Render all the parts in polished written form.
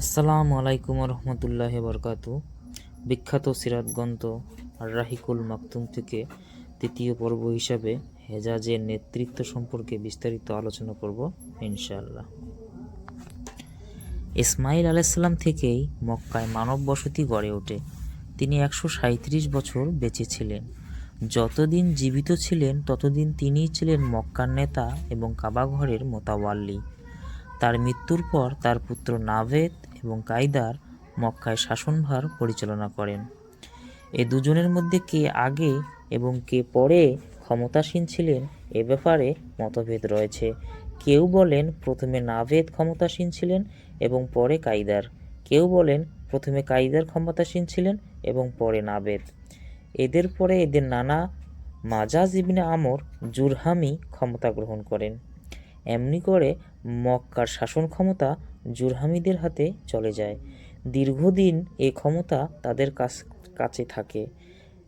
আসসালামু আলাইকুম রহমতুল্লাহ বরকাতু। বিখ্যাত সিরাত গ্রন্থ আর রাহিকুল মাকতুম থেকে তৃতীয় পর্ব হিসাবে হেজাজের নেতৃত্ব সম্পর্কে বিস্তারিত আলোচনা করব ইনশাআল্লাহ। ইসমাইল আলাইসাল্লাম থেকেই মক্কায় মানব বসতি গড়ে ওঠে। তিনি 137 বছর বেঁচে ছিলেন। যতদিন জীবিত ছিলেন ততদিন তিনিই ছিলেন মক্কার নেতা এবং কাবাঘরের মোতাওয়াল্লি। তার মৃত্যুর পর তার পুত্র নাভেদ এবং কায়দার মক্কায় শাসনভার পরিচালনা করেন। এ দুজনের মধ্যে কে আগে এবং কে পরে ক্ষমতাসীন ছিলেন এ ব্যাপারে মতভেদ রয়েছে। কেউ বলেন প্রথমে নাভেদ ক্ষমতাসীন ছিলেন এবং পরে কায়দার। কেউ বলেন প্রথমে কায়দার ক্ষমতাসীন ছিলেন এবং পরে নাভেদ। এদের পরে এদের নানা মাজাজ ইবনে আমর জুরহামি ক্ষমতা গ্রহণ করেন। এমনি করে মক্কার শাসন ক্ষমতা জুরহামিদের হাতে চলে যায়। দীর্ঘদিন এই ক্ষমতা তাদের কাছে থাকে।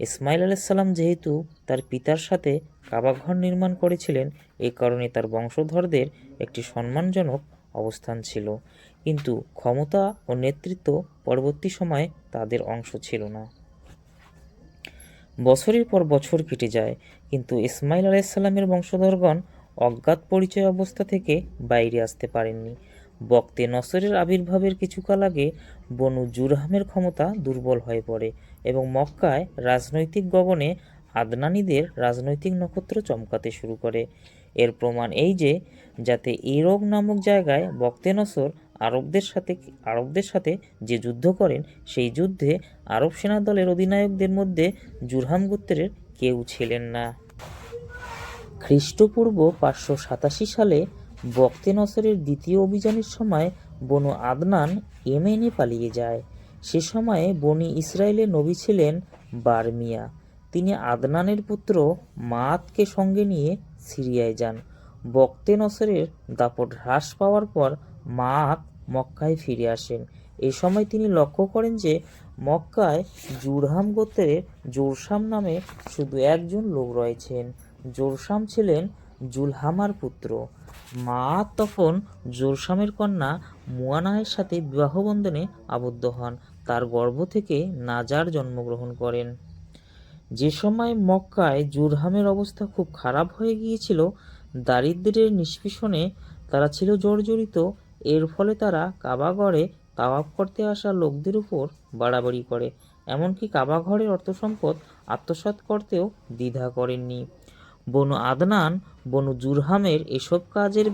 ইসমাইল আলাইসাল্লাম যেহেতু তার পিতার সাথে কাবাঘর নির্মাণ করেছিলেন, এই কারণে তার বংশধরদের একটি সম্মানজনক অবস্থান ছিল, কিন্তু ক্ষমতা ও নেতৃত্ব পরবর্তী সময়ে তাদের অংশ ছিল না। বছরের পর বছর কেটে যায়, কিন্তু ইসমাইল আলাইসাল্লামের বংশধরগণ অজ্ঞাত পরিচয় অবস্থা থেকে বাইরে আসতে পারেননি। বক্তে নসরের আবির্ভাবের কিছুকাল আগে বনু জুরহামের ক্ষমতা দুর্বল হয়ে পড়ে এবং মক্কায় রাজনৈতিক গগনে আদনানীদের রাজনৈতিক নক্ষত্র চমকাতে শুরু করে। এর প্রমাণ এই যে, যাতে ইরোগ নামক জায়গায় বক্তে নসর আরবদের সাথে যে যুদ্ধ করেন, সেই যুদ্ধে আরব সেনাদলের অধিনায়কদের মধ্যে জুরহাম গোত্রের কেউ ছিলেন না। খ্রিস্টপূর্ব 587 সালে বক্তে নসরের দ্বিতীয় অভিযানের সময় বনু আদনান ইয়েমেনে পালিয়ে যায়। সে সময়ে বনি ইসরায়েলের নবী ছিলেন বারমিয়া। তিনি আদনানের পুত্র মাআতকে সঙ্গে নিয়ে সিরিয়ায় যান। বক্তে নসরের দাপট হ্রাস পাওয়ার পর মাআত মক্কায় ফিরে আসেন। এ সময় তিনি লক্ষ্য করেন যে মক্কায় জুরহাম গোত্রের জোরসাম নামে শুধু একজন লোক রয়েছেন। জোরসাম ছিলেন জুলহামার পুত্র। মাআত তখন জোরসামের কন্যা মুয়ানাহের সাথে বিবাহবন্ধনে আবদ্ধ হন। তার গর্ভ থেকে নাজার জন্মগ্রহণ করেন। যে সময় মক্কায় জুরহামের অবস্থা খুব খারাপ হয়ে গিয়েছিল, দারিদ্র্যের নিষ্পীষণে তারা ছিল জর্জরিত। এর ফলে তারা কাবাঘরে তাওয়াফ করতে আসা লোকদের উপর বাড়াবাড়ি করে, এমনকি কাবাঘরের অর্থসম্পদ আত্মসাৎ করতেও দ্বিধা করেননি। বনু আদনান বনু জুরহামের এসব কাজের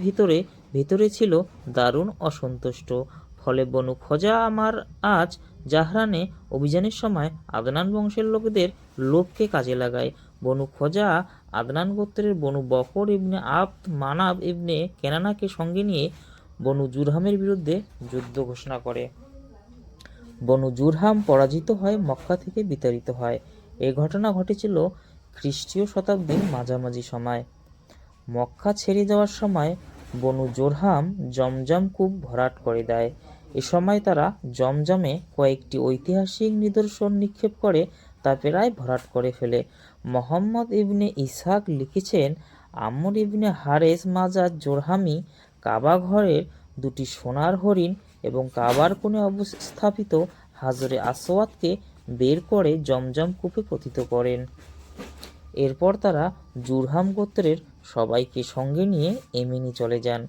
ভিতরে ছিল দারুণ অসন্তুষ্ট। ফলে বনু খোজা আমার আজ জাহরানে অভিযানের সময় আদনান বংশের লোকদের লোভকে কাজে লাগায়। বনু খোজা আদনান গোত্রের বনু বকর ইবনে আব্দ মানাব ইবনে কেনানাকে সঙ্গে নিয়ে বনু জুরহামের বিরুদ্ধে যুদ্ধ ঘোষণা করে। বনু জুরহাম পরাজিত হয়, মক্কা থেকে বিতাড়িত হয়। এই ঘটনা ঘটেছিল খ্রিস্টীয় শতাব্দীর মাঝামাঝি সময়। মক্কা ছেড়ে যাওয়ার সময় বনু জোরহাম জমজম কূপ ভরাট করে দেয়। এ সময় তারা জমজমে কয়েকটি ঐতিহাসিক নিদর্শন নিক্ষেপ করে তা প্রায় ভরাট করে ফেলে। মোহাম্মদ ইবনে ইসহাক লিখেছেন, আমর ইবনে হারেস মাজাজ জোরহামি কাবা ঘরের দুটি সোনার হরিণ এবং কাবার কোণে অবস্থাপিত হাজরে আসওয়াদকে বের করে জমজম কূপে পতিত করেন। এরপর তারা জুরহাম গোত্রের সবাইকে সঙ্গে নিয়ে ইয়েমেনে চলে যান।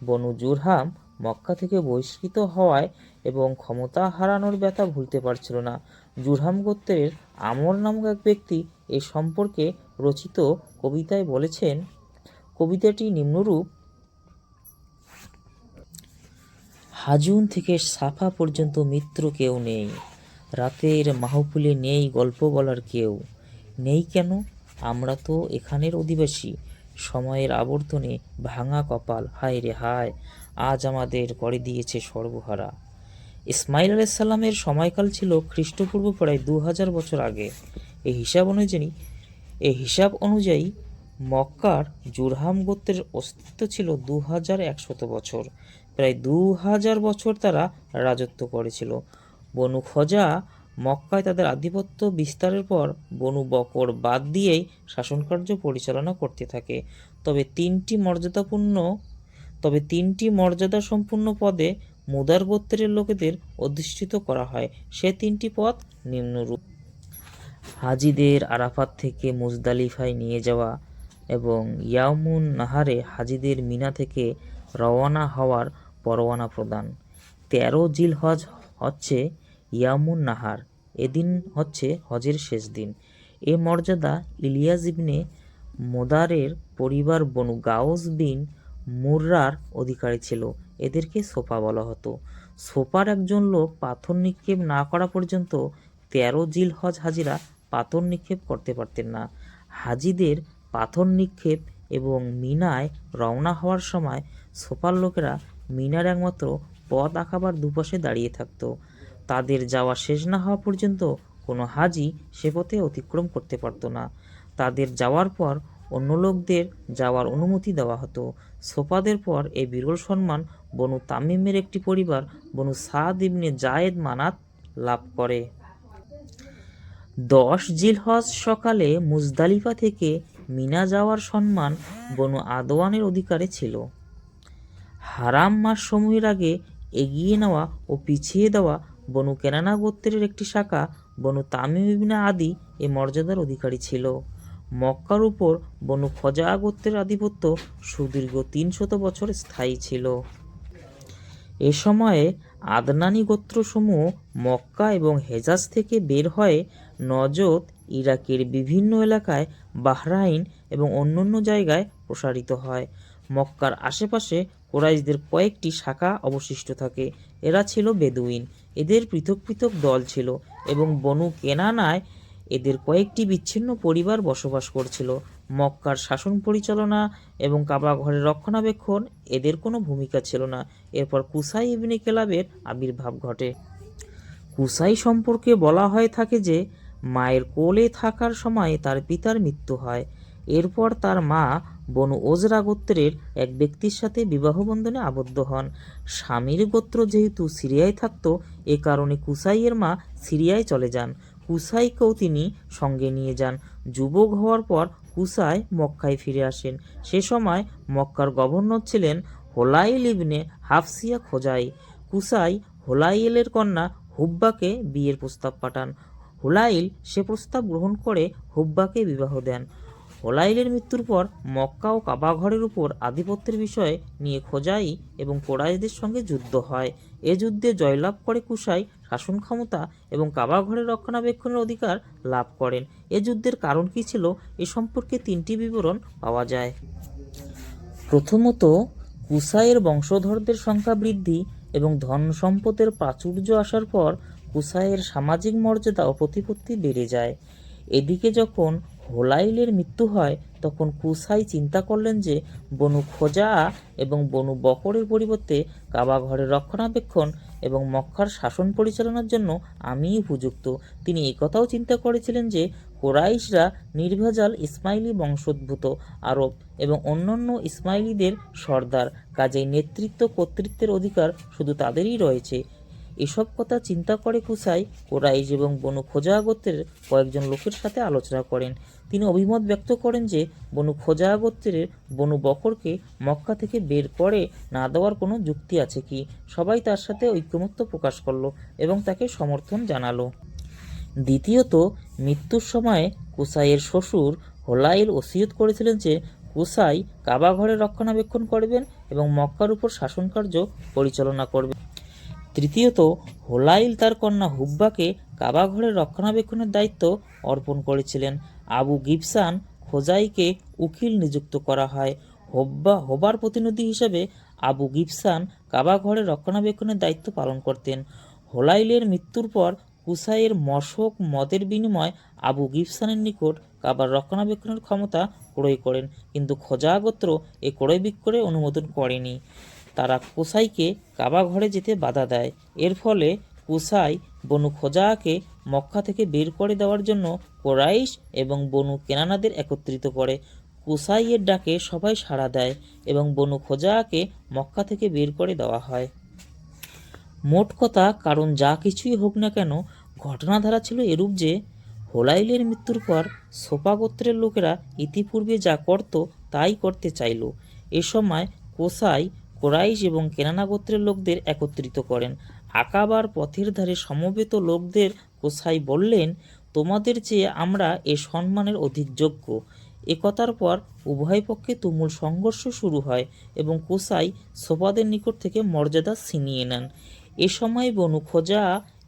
বনু জুরহাম মক্কা থেকে বহিষ্কৃত হওয়ায় এবং ক্ষমতা হারানোর ব্যথা ভুলতে পারছিল না। জুরহাম গোত্রের আমর নামক এক ব্যক্তি এ সম্পর্কে রচিত কবিতায় বলেছেন, কবিতাটি নিম্নরূপ: হাজুন থেকে সাফা পর্যন্ত মিত্র কেউ নেই, রাতের মাহফিলে নেই গল্প বলার কেউ নেই। কেন? আমরা তো এখানের অধিবাসী। সময়ের আবর্তনে ভাঙা কপাল, হায় রে হায়, আজ আমাদের করে দিয়েছে সর্বহারা। ইসমাইল আলাইসাল্লামের সময়কাল ছিল খ্রিস্টপূর্ব প্রায় 2000 বছর আগে। এই হিসাব অনুযায়ী মক্কার জুরহাম গোত্রের অস্তিত্ব ছিল 2100 বছর। প্রায় 2000 বছর তারা রাজত্ব করেছিল। বনু খোজা মক্কায় তাদের আধিপত্য বিস্তারের পর বনু বকর বাদ দিয়েই শাসনকার্য পরিচালনা করতে থাকে। তবে তিনটি মর্যাদাসম্পন্ন পদে মুদার গোত্রের লোকেদের অধিষ্ঠিত করা হয়। সে 3টি পথ নিম্নরূপ: হাজিদের আরাফাত থেকে মুজদালিফায় নিয়ে যাওয়া এবং ইয়াউমুন নাহারে হাজিদের মিনা থেকে রওয়ানা হওয়ার পরোয়ানা প্রদান। 13 জিলহজ হচ্ছে ইয়াউমুন নাহার, এদিন হচ্ছে হজের শেষ দিন। এ মর্যাদা ইলিয়াস ইবনে মোদারের পরিবার বনু গাউস বিন মুররার অধিকারী ছিল। এদেরকে সোপা বলা হতো। সোপার একজন লোক পাথর নিক্ষেপ না করা পর্যন্ত 13 জিলহজ হাজিরা পাথর নিক্ষেপ করতে পারতেন না। হাজিদের পাথর নিক্ষেপ এবং মিনায় রওনা হওয়ার সময় সোপার লোকেরা মিনার একমাত্র পথ আঁকাবার দুপাশে দাঁড়িয়ে থাকত। তাদের যাওয়া শেষ না হওয়া পর্যন্ত কোনো হাজি সে পথে অতিক্রম করতে পারত না। তাদের যাওয়ার পর অন্য লোকদের যাওয়ার অনুমতি দেওয়া হতো। সোপাদের পর এই বিরল সম্মান বনু তামিমের একটি পরিবার বনু সাদ ইবনে জায়েদ মানাত লাভ করে। 10 জিলহজ সকালে মুজদালিফা থেকে মিনা যাওয়ার সম্মান বনু আদওয়ানের অধিকারে ছিল। হারাম মাস সমূহের আগে এগিয়ে নেওয়া ও পিছিয়ে দেওয়া বনু কেনানা গোত্রের একটি শাখা বনু তামিম ইবনে আদি এ মর্যাদার অধিকারী ছিল। মক্কার উপর বনু খজা গোত্রের আধিপত্য সুদীর্ঘ 300 বছর স্থায়ী ছিল। এ সময়ে আদনানি গোত্রসমূহ মক্কা এবং হেজাজ থেকে বের হয়ে নজদ, ইরাকের বিভিন্ন এলাকায়, বাহরাইন এবং অন্যান্য জায়গায় প্রসারিত হয়। মক্কার আশেপাশে কুরাইশদের কয়েকটি শাখা অবশিষ্ট থাকে। এরা ছিল বেদুইন। এদের পৃথক পৃথক দল ছিল এবং বনু কেনানায় এদের কয়েকটি বিচ্ছিন্ন পরিবার বসবাস করছিল। মক্কার শাসন পরিচালনা এবং কাবা ঘরের রক্ষণাবেক্ষণ এদের কোনো ভূমিকা ছিল না। এরপর কুসাই ইবনে কেলাবের আবির্ভাব ঘটে। কুসাই সম্পর্কে বলা হয়ে থাকে যে মায়ের কোলে থাকার সময় তার পিতার মৃত্যু হয়। এরপর তার মা বনু ওজরা গোত্রের এক ব্যক্তির সাথে বিবাহ বন্ধনে আবদ্ধ হন। স্বামীর গোত্র যেহেতু সিরিয়ায় থাকত, এ কারণে কুসাইয়ের মা সিরিয়ায় চলে যান। কুসাইকেও তিনি সঙ্গে নিয়ে যান। যুবক হওয়ার পর কুসাই মক্কায় ফিরে আসেন। সে সময় মক্কার গভর্নর ছিলেন হোলাইল ইবনে হাফসিয়া খোজাই। কুসাই হোলাইলের কন্যা হুব্বাকে বিয়ের প্রস্তাব পাঠান। হোলাইল সে প্রস্তাব গ্রহণ করে হুব্বাকে বিবাহ দেন। হোলাইলের মৃত্যুর পর মক্কা ও কাবা ঘরের উপর আধিপত্যের বিষয় নিয়ে খোজাই এবং কোরাইশদের সঙ্গে যুদ্ধ হয়। এ যুদ্ধে জয়লাভ করে কুসাই শাসন ক্ষমতা এবং কাবা ঘরের রক্ষণাবেক্ষণের অধিকার লাভ করেন। এ যুদ্ধের কারণ কী ছিল এ সম্পর্কে 3টি বিবরণ পাওয়া যায়। প্রথমত, কুসাইয়ের বংশধরদের সংখ্যা বৃদ্ধি এবং ধন সম্পদের প্রাচুর্য আসার পর কুসাইয়ের সামাজিক মর্যাদা ও প্রতিপত্তি বেড়ে যায়। এদিকে যখন হোলাইলের মৃত্যু হয় তখন কুসাই চিন্তা করলেন যে বনু খোজা এবং বনু বকরের পরিবর্তে কাবা ঘরের রক্ষণাবেক্ষণ এবং মক্কার শাসন পরিচালনার জন্য আমিই উপযুক্ত। তিনি একথাও চিন্তা করেছিলেন যে কুরাইশরা নির্ভেজাল ইসমাইলি বংশোদ্ভূত আরব এবং অন্যান্য ইসমাইলিদের সর্দার, কাজেই নেতৃত্ব কর্তৃত্বের অধিকার শুধু তাদেরই রয়েছে। এসব কথা চিন্তা করে কুসাই কুরাইশ এবং বনু খোজা গোত্রের কয়েকজন লোকের সাথে আলোচনা করেন। তিনি অভিমত ব্যক্ত করেন যে বনু খোজা গোত্রের বনু বকরকে মক্কা থেকে বের করে না দেওয়ার কোনো যুক্তি আছে কি। সবাই তার সাথে ঐকমত্য প্রকাশ করল এবং তাকে সমর্থন জানালো। দ্বিতীয়ত, মৃত্যুর সময় কুসাইয়ের শ্বশুর হোলাইল ওসিয়ত করেছিলেন যে কুসাই কাবা ঘরের রক্ষণাবেক্ষণ করবেন এবং মক্কার উপর শাসন কার্য পরিচালনা করবেন। তৃতীয়ত, হোলাইল তার কন্যা হুব্বাকে কাবা ঘরের রক্ষণাবেক্ষণের দায়িত্ব অর্পণ করেছিলেন। আবু গিবসান খোজাইকে উকিল নিযুক্ত করা হয়। হোবার প্রতিনিধি হিসেবে আবু গিবসান কাবা ঘরের রক্ষণাবেক্ষণের দায়িত্ব পালন করতেন। হোলাইলের মৃত্যুর পর কুসাইয়ের মশক মদের বিনিময়ে আবু গিবসানের নিকট কাবার রক্ষণাবেক্ষণের ক্ষমতা ক্রয় করেন, কিন্তু খোজা গোত্র এ ক্রয় বিক্রয় অনুমোদন করেনি। তারা কুসাইকে কাবা ঘরে যেতে বাধা দেয়। এর ফলে কুসাই বনু খোজাকে মক্কা থেকে বের করে দেওয়ার জন্য কুরাইশ এবং বনু কেনানাদের একত্রিত করে। কুসাইয়ের ডাকে সবাই সাড়া দেয় এবং বনু খোজাকে মক্কা থেকে বের করে দেওয়া হয়। মোট কথা, কারণ যা কিছুই হোক না কেন, ঘটনাধারা ছিল এরূপ যে হোলাইলের মৃত্যুর পর সোপা গোত্রের লোকেরা ইতিপূর্বে যা করত তাই করতে চাইল। এ সময় কুসাই কোরাইশ এবং কেনানা গোত্রের লোকদের একত্রিত করেন। আকাবার পথের ধারে সমবেত লোকদের কোসাই বললেন, তোমাদের চেয়ে আমরা এ সম্মানের অধিক যোগ্য। একথার পর উভয় পক্ষে তুমুল সংঘর্ষ শুরু হয় এবং কোসাই সোফাদের নিকট থেকে মর্যাদা ছিনিয়ে নেন। এ সময় বনু খোজা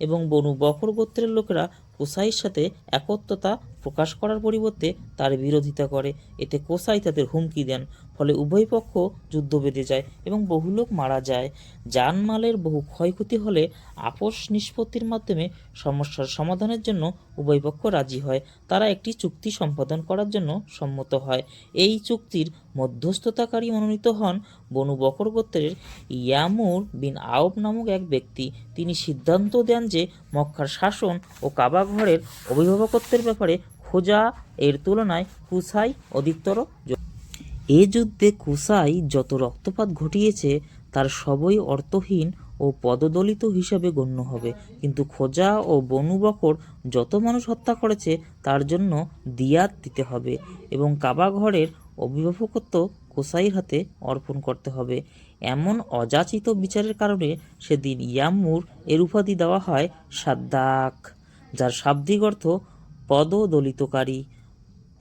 এবং বনু বকর গোত্রের লোকেরা কোসাইয়ের সাথে একত্রতা প্রকাশ করার পরিবর্তে তার বিরোধিতা করে। এতে কোসাই তাদের হুমকি দেন, ফলে উভয় পক্ষ যুদ্ধ বেঁধে যায় এবং বহু লোক মারা যায়। জানমালের বহু ক্ষয়ক্ষতি হলে আপোষ নিষ্পত্তির মাধ্যমে সমস্যার সমাধানের জন্য উভয় পক্ষ রাজি হয়। তারা একটি চুক্তি সম্পাদন করার জন্য সম্মত হয়। এই চুক্তির মধ্যস্থতাকারী মনোনীত হন বনু বকর গোত্রের ইয়ামুর বিন আওফ নামক এক ব্যক্তি। তিনি সিদ্ধান্ত দেন যে মক্কার শাসন ও কাবা ঘরের অভিভাবকত্বের ব্যাপারে খোজা এর তুলনায় কুসাই অধিকতর। এ যুদ্ধে কুসাই যত রক্তপাত ঘটিয়েছে তার সবই অর্থহীন ও পদদলিত হিসাবে গণ্য হবে, কিন্তু খোজা ও বনু বকর যত মানুষ হত্যা করেছে তার জন্য দিয়াত দিতে হবে এবং কাবা ঘরের অভিভাবকত্ব কোসাইর হাতে অর্পণ করতে হবে। এমন অযাচিত বিচারের কারণে সেদিন ইয়ামুর এর উপাধি দেওয়া হয় সাদ্দাক, যার শাব্দিক অর্থ পদদলিতকারী,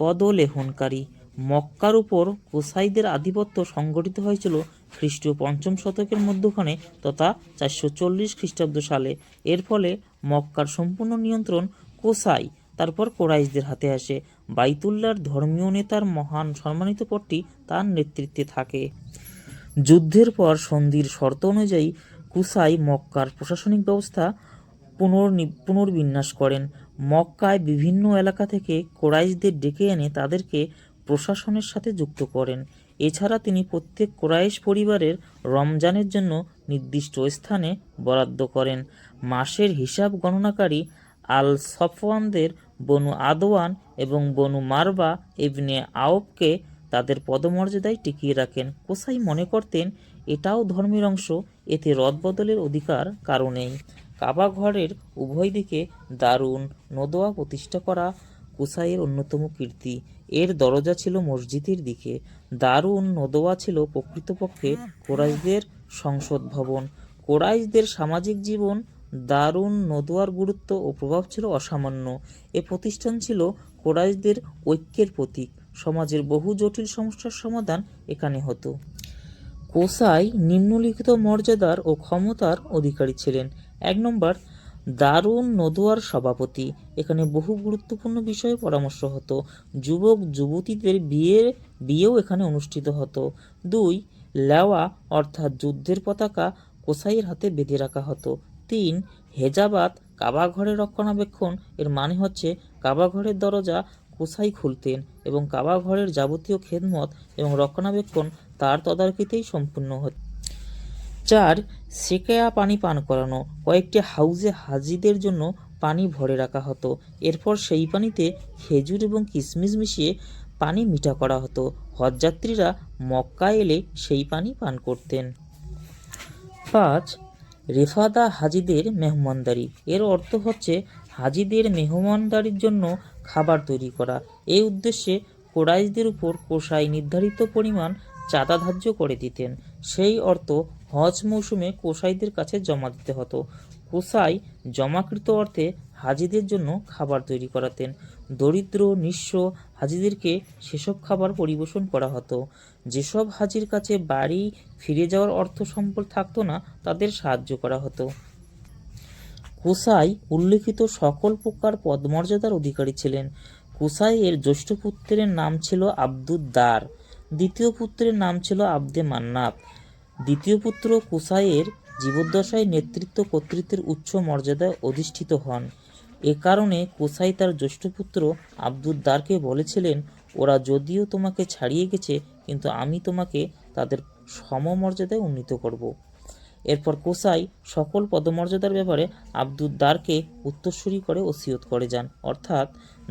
পদলেহনকারী। মক্কার উপর কোসাইদের আধিপত্য সংগঠিত হয়েছিল খ্রিস্টীয় ৫ম শতকের মধ্যখানে তথা ৪৪০ খ্রিস্টাব্দ সালে। এর ফলে মক্কার সম্পূর্ণ নিয়ন্ত্রণ কোসাই তারপর কোরাইশদের হাতে আসে। বাইতুল্লাহর ধর্মীয় নেতার মহান সম্মানিত পদটি তার নেতৃত্বে থাকে। যুদ্ধের পর সন্ধির শর্ত অনুযায়ী কুসাই মক্কার প্রশাসনিক ব্যবস্থা পুনর্বিন্যাস করেন। মক্কায় বিভিন্ন এলাকা থেকে কোরাইশদের ডেকে এনে তাদেরকে প্রশাসনের সাথে যুক্ত করেন। এছাড়া তিনি প্রত্যেক কোরাইশ পরিবারের রমজানের জন্য নির্দিষ্ট স্থানে বরাদ্দ করেন। মাসের হিসাব গণনাকারী আল সফওয়ানদের বনু আদওয়ান এবং বনু মারবা ইবনে আওফকে তাদের পদমর্যাদায় টিকিয়ে রাখেন। কোসাই মনে করতেন এটাও ধর্মের অংশ, এতে রদবদলের অধিকার কারো নেই। কাবা ঘরের উভয় দিকে দারুন নদোয়া প্রতিষ্ঠা করা কুসাইয়ের অন্যতম কীর্তি। এর দরজা ছিল মসজিদের দিকে। দারুন নদোয়া ছিল প্রকৃতপক্ষে কোরাইশদের সংসদ ভবন। কোরাইশদের সামাজিক জীবন দারুন নদোয়ার গুরুত্ব ও প্রভাব ছিল অসামান্য। এ প্রতিষ্ঠান ছিল কোরাইশদের ঐক্যের প্রতীক। সমাজের বহু জটিল সমস্যার সমাধান এখানে হতো। কোসাই নিম্নলিখিত মর্যাদার ও ক্ষমতার অধিকারী ছিলেন। ১ নম্বর, দারুন নদোয়ার সভাপতি। এখানে বহু গুরুত্বপূর্ণ বিষয়ে পরামর্শ হতো। যুবক যুবতীদের বিয়েও এখানে অনুষ্ঠিত হতো। ২, লেওয়া অর্থাৎ যুদ্ধের পতাকা কোসাইয়ের হাতে বেঁধে রাখা হতো। ৩, হেজাবাত কাবা ঘরের রক্ষণাবেক্ষণ। এর মানে হচ্ছে কাবা ঘরের দরজা কোসাই খুলতেন এবং কাবা ঘরের যাবতীয় খেদমত এবং রক্ষণাবেক্ষণ তার তদারকিতেই সম্পূর্ণ হতো। ৪, সেকেয়া পানি পান করানো। কয়েকটি হাউজে হাজিদের জন্য পানি ভরে রাখা হতো। এরপর সেই পানিতে খেজুর এবং কিশমিশ মিশিয়ে পানি মিঠা করা হতো। হজযাত্রীরা মক্কায় এলে সেই পানি পান করতেন। ৫, রেফাদা হাজিদের মেহমানদারি। এর অর্থ হচ্ছে হাজিদের মেহমানদারির জন্য খাবার তৈরি করা। এই উদ্দেশ্যে কোরাইশদের উপর কোসাই নির্ধারিত পরিমাণ চাঁদা ধার্য করে দিতেন। সেই অর্থ হজ মৌসুমে কোসাইদের কাছে জমা দিতে হতো। কোসাই জমাকৃত অর্থে হাজিদের জন্য খাবার তৈরি করাতেন। দরিদ্র নিঃস্ব হাজিদেরকে সেসব খাবার পরিবেশন করা হতো। যেসব হাজির কাছে বাড়ি ফিরে যাওয়ার অর্থ সম্বল থাকতো না তাদের সাহায্য করা হতো। কোসাই উল্লেখিত সকল প্রকার পদমর্যাদার অধিকারী ছিলেন। কোসাইয়ের জ্যেষ্ঠ পুত্রের নাম ছিল আব্দুদ্দার, দ্বিতীয় পুত্রের নাম ছিল আব্দে মান্নাফ। দ্বিতীয় পুত্র কোসাইয়ের জীবদ্দশায় নেতৃত্ব কর্তৃত্বের উচ্চ মর্যাদায় অধিষ্ঠিত হন। এ কারণে কোসাই তার জ্যেষ্ঠ পুত্র আব্দুদ্দারকে বলেছিলেন, ওরা যদিও তোমাকে ছাড়িয়ে গেছে কিন্তু আমি তোমাকে তাদের সমমর্যাদায় উন্নীত করব। এরপর কোসাই সকল পদমর্যাদার ব্যাপারে আব্দুদ্দারকে উত্তরসূরি করে ওসিয়ত করে যান, অর্থাৎ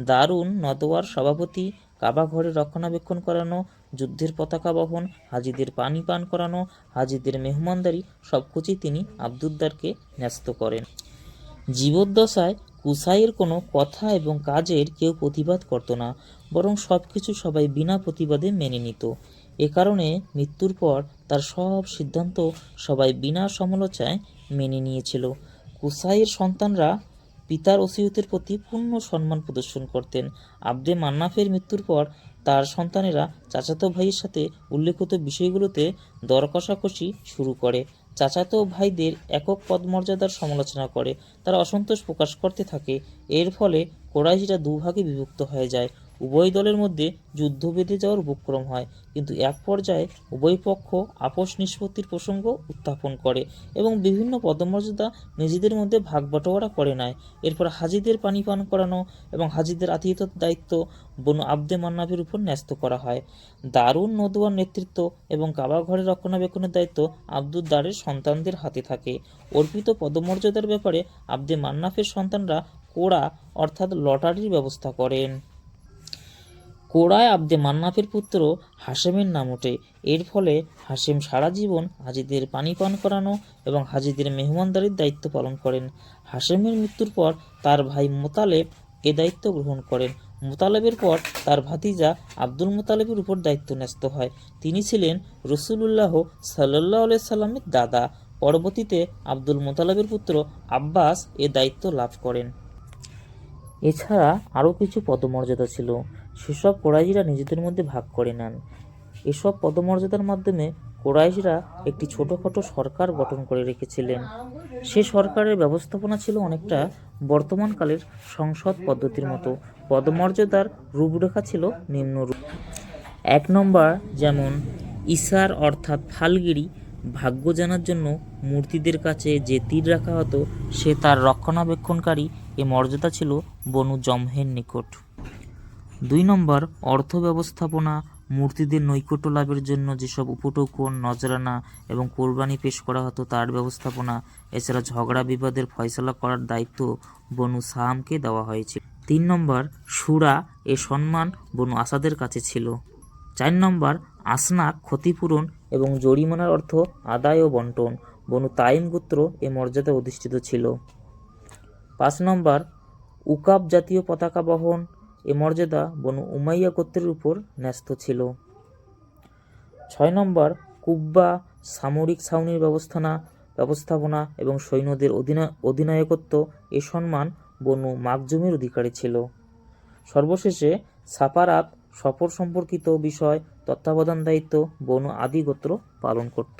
দারুন নদওয়ার সভাপতি, কাবা ঘরের রক্ষণাবেক্ষণ করানো, যুদ্ধের পতাকা বহন, হাজিদের পানি পান করানো, হাজিদের মেহমানদারি সবকিছুই তিনি আব্দুদ্দারকে ন্যস্ত করেন। জীবদ্দশায় কুসাইয়ের কোনো কথা এবং কাজের কেউ প্রতিবাদ করত না, বরং সব কিছু সবাই বিনা প্রতিবাদে মেনে নিত। এ কারণে মৃত্যুর পর তার সব সিদ্ধান্ত সবাই বিনা সমালোচনায় মেনে নিয়েছিল। কুসাইয়ের সন্তানরা পিতার ওসিয়তের প্রতি পূর্ণ সম্মান প্রদর্শন করতেন। আব্দে মান্নাফের মৃত্যুর পর তার সন্তানেরা চাচাতো ভাইয়ের সাথে উল্লেখিত বিষয়গুলোতে দর কষাকষি শুরু করে। চাচাতো ভাইদের একক পদমর্যাদার সমালোচনা করে, তারা অসন্তোষ প্রকাশ করতে থাকে। এর ফলে কুরাইশরা দুভাগে বিভক্ত হয়ে যায়। উভয় দলের মধ্যে যুদ্ধ বেঁধে যাওয়ার উপক্রম হয়, কিন্তু এক পর্যায়ে উভয় পক্ষ আপোষ নিষ্পত্তির প্রসঙ্গ উত্থাপন করে এবং বিভিন্ন পদমর্যাদা নিজেদের মধ্যে ভাগ বাটোয়ারা করে নেয়। এরপর হাজিদের পানি পান করানো এবং হাজিদের আতিথ্যের দায়িত্ব বনু আব্দে মান্নাফের উপর ন্যস্ত করা হয়। দারুন নদওয়ার নেতৃত্ব এবং কাবা ঘরের রক্ষণাবেক্ষণের দায়িত্ব আব্দুদ দারের সন্তানদের হাতে থাকে। অর্পিত পদমর্যাদার ব্যাপারে আব্দে মান্নাফের সন্তানরা কোড়া অর্থাৎ লটারির ব্যবস্থা করেন। কোড়ায় আব্দে মান্নাফের পুত্র হাশেমের নাম ওঠে। এর ফলে হাশেম সারা জীবন হাজিদের পানি পান করানো এবং হাজিদের মেহমানদারির দায়িত্ব পালন করেন। হাশেমের মৃত্যুর পর তার ভাই মোতালেব এ দায়িত্ব গ্রহণ করেন। মোতালেবের পর তার ভাতিজা আব্দুল মোতালেবের উপর দায়িত্ব ন্যস্ত হয়। তিনি ছিলেন রসুলুল্লাহ সাল্লাল্লাহু আলাইহি সাল্লামের দাদা। পরবর্তীতে আব্দুল মোতালেবের পুত্র আব্বাস এ দায়িত্ব লাভ করেন। এছাড়া আরও কিছু পদমর্যাদা ছিল, সেসব কুরাইশরা নিজেদের মধ্যে ভাগ করে নেন। এসব পদমর্যাদার মাধ্যমে কুরাইশরা একটি ছোটোখাটো সরকার গঠন করে রেখেছিলেন। সে সরকারের ব্যবস্থাপনা ছিল অনেকটা বর্তমানকালের সংসদ পদ্ধতির মতো। পদমর্যাদার রূপরেখা ছিল নিম্নরূপ: 1 নম্বর, যেমন ইসার অর্থাৎ ফালগিরি, ভাগ্য জানার জন্য মূর্তিদের কাছে যে তীর রাখা হতো সে তার রক্ষণাবেক্ষণকারী। এ মর্যাদা ছিল বনু জমহের নিকট। 2 নম্বর, অর্থ ব্যবস্থাপনা, মূর্তিদের নৈকট্য লাভের জন্য যেসব উপটোকন, নজরানা এবং কোরবানি পেশ করা হতো তার ব্যবস্থাপনা। এছাড়া ঝগড়া বিবাদের ফয়সালা করার দায়িত্ব বনু সাহামকে দেওয়া হয়েছিল। 3 নম্বর, শুরা, এ সম্মান বনু আসাদের কাছে ছিল। 4 নম্বর, আসনাক, ক্ষতিপূরণ এবং জরিমানার অর্থ আদায় ও বন্টন, বনু তাইম গোত্র এ মর্যাদা অধিষ্ঠিত ছিল। 5 নম্বর, উকাব জাতীয় পতাকা বহন, এ মর্যাদা বনু উমাইয়া গোত্রের উপর ন্যস্ত ছিল। 6 নম্বর, কুব্বা, সামরিক ছাউনির ব্যবস্থাপনা এবং সৈন্যদের অধিনায়কত্ব, এ সম্মান বনু মাকজুমের অধিকারী ছিল। সর্বশেষে সাফারাত, সফর সম্পর্কিত বিষয় তত্ত্বাবধান দায়িত্ব বনু আদি গোত্র পালন করত।